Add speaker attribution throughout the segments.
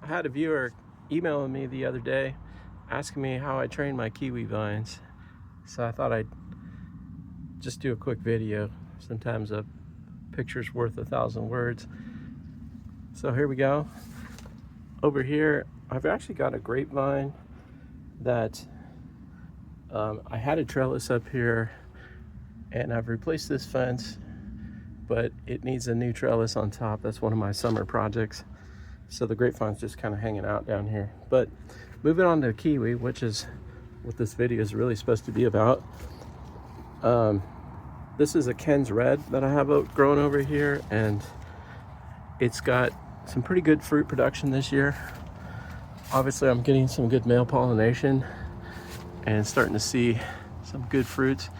Speaker 1: I had a viewer emailing me the other day asking me how I train my kiwi vines. So I thought I'd just do a quick video. Sometimes a picture's worth 1,000 words. So here we go. Over here, I've actually got a grapevine that I had a trellis up here, and I've replaced this fence, but it needs a new trellis on top. That's one of my summer projects. So the grapevine's just kind of hanging out down here. But moving on to kiwi, which is what this video is really supposed to be about. This is a Ken's Red that I have growing over here, and it's got some pretty good fruit production this year. Obviously, I'm getting some good male pollination and starting to see some good fruits.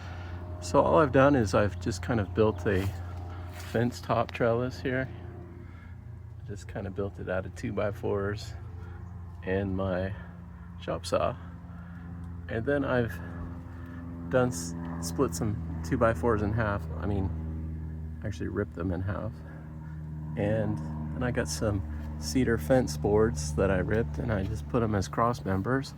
Speaker 1: So all I've done is I've just kind of built a fence top trellis here. Just kind of built it out of 2x4s and my chop saw. And then I've done split some 2x4s in half. I mean, actually ripped them in half. And then I got some cedar fence boards that I ripped, and I just put them as cross members.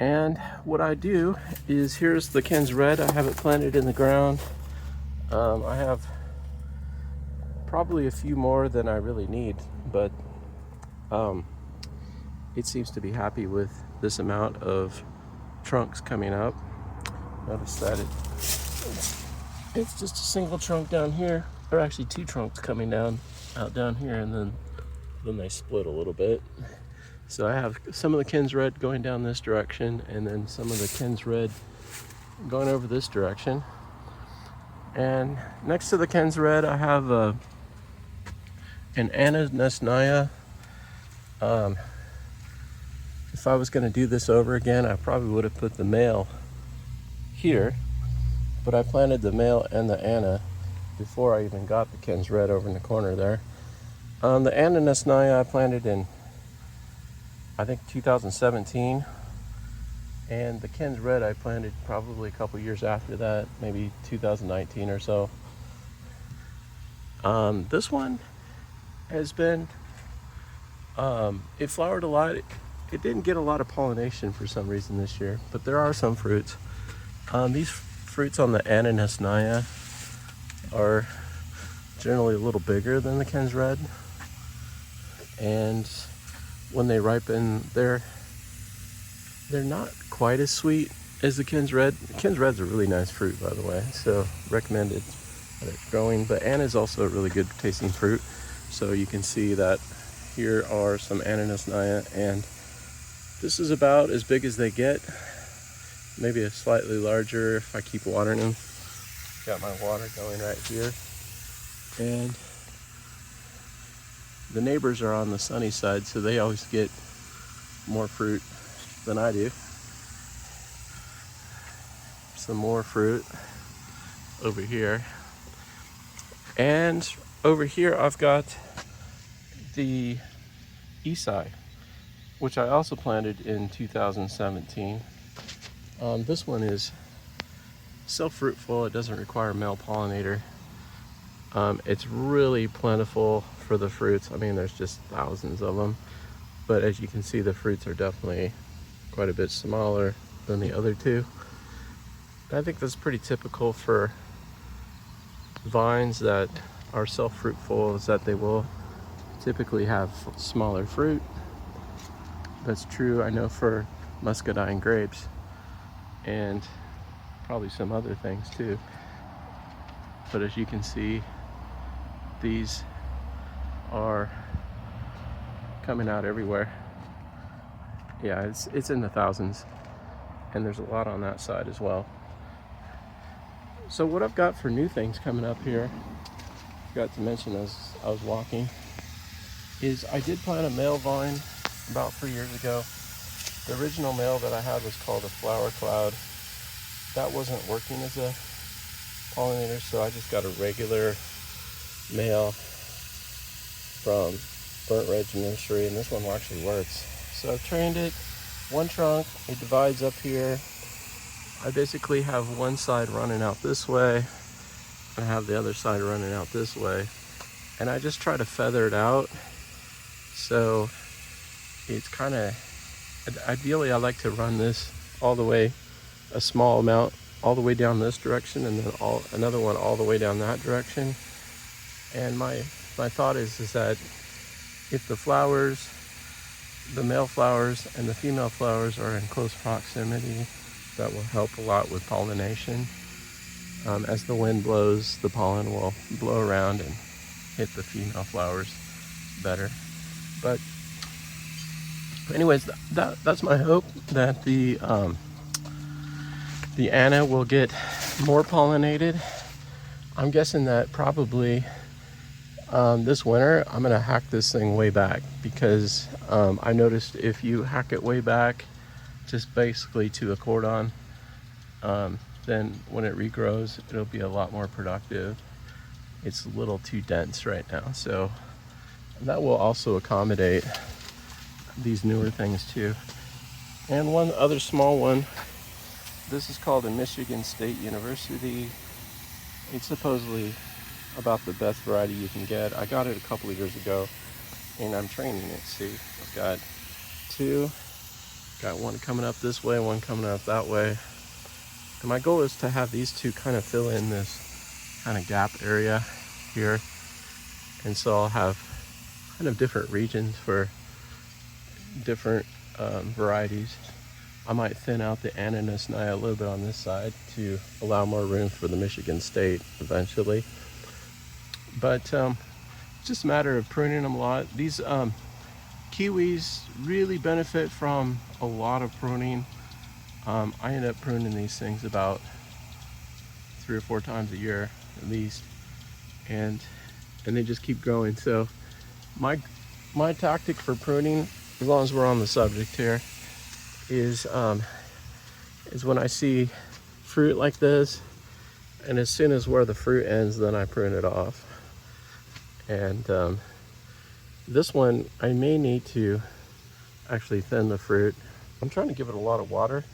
Speaker 1: And what I do is, here's the Ken's Red. I have it planted in the ground. I have probably a few more than I really need, but it seems to be happy with this amount of trunks coming up. Notice that it's just a single trunk down here, or actually two trunks coming out down here, and then they split a little bit. So I have some of the Ken's Red going down this direction, and then some of the Ken's Red going over this direction. And next to the Ken's Red, I have an Actinidia. If I was going to do this over again, I probably would have put the male here, but I planted the male and the Anna before I even got the Ken's Red over in the corner there. The Actinidia I planted in, I think, 2017, and the Ken's Red I planted probably a couple years after that, maybe 2019 or so. This one has been, it flowered a lot. It didn't get a lot of pollination for some reason this year, but there are some fruits. These fruits on the Actinidia are generally a little bigger than the Ken's Red, and when they ripen, they're not quite as sweet as the Ken's Red. The Ken's Red's a really nice fruit, by the way, so recommended that it's growing. But Anna is also a really good tasting fruit. So you can see that here are some Actinidia, and this is about as big as they get. Maybe a slightly larger if I keep watering them. Got my water going right here. And the neighbors are on the sunny side, so they always get more fruit than I do. Some more fruit over here. And over here I've got the Isai, which I also planted in 2017. This one is self-fruitful. It doesn't require a male pollinator. It's really plentiful for the fruits. I mean, there's just thousands of them, but as you can see, the fruits are definitely quite a bit smaller than the other two. I think that's pretty typical for vines that are self-fruitful, is that they will typically have smaller fruit. That's true, I know, for muscadine grapes and probably some other things too. But as you can see, these are coming out everywhere. Yeah, it's in the thousands, and there's a lot on that side as well. So what I've got for new things coming up here, forgot to mention as I was walking, is I did plant a male vine about 3 years ago. The original male that I had was called a flower cloud. That wasn't working as a pollinator, so I just got a regular male from Burnt Ridge Nursery, and this one actually works. So I've trained it, one trunk, it divides up here. I basically have one side running out this way, I have the other side running out this way, and I just try to feather it out So it's kind of, ideally I like to run this all the way, a small amount all the way down this direction, and then another one all the way down that direction. And my thought is that if the flowers, the male flowers and the female flowers are in close proximity, that will help a lot with pollination. As the wind blows, the pollen will blow around and hit the female flowers better. But anyways, that's my hope, that the Anna will get more pollinated. I'm guessing that probably this winter I'm gonna hack this thing way back, because I noticed if you hack it way back, just basically to a cordon, then when it regrows, it'll be a lot more productive. It's a little too dense right now, so that will also accommodate these newer things too. And one other small one, this is called a Michigan State University. It's supposedly about the best variety you can get. I got it a couple of years ago, and I'm training it. See, I've got two, got one coming up this way, one coming up that way. And my goal is to have these two kind of fill in this kind of gap area here. And so I'll have kind of different regions for different varieties. I might thin out the ananas a little bit on this side to allow more room for the Michigan State eventually. But it's just a matter of pruning them a lot. These kiwis really benefit from a lot of pruning. I end up pruning these things about 3 or 4 times a year at least, and they just keep growing. So my tactic for pruning, as long as we're on the subject here, is when I see fruit like this, and as soon as where the fruit ends, then I prune it off. And this one I may need to actually thin the fruit. I'm trying to give it a lot of water,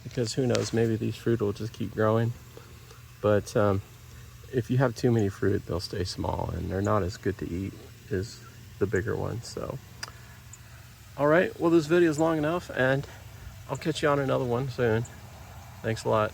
Speaker 1: because who knows, maybe these fruit will just keep growing. But if you have too many fruit, they'll stay small, and they're not as good to eat as the bigger ones. So all right, well, this video is long enough, and I'll catch you on another one soon. Thanks a lot.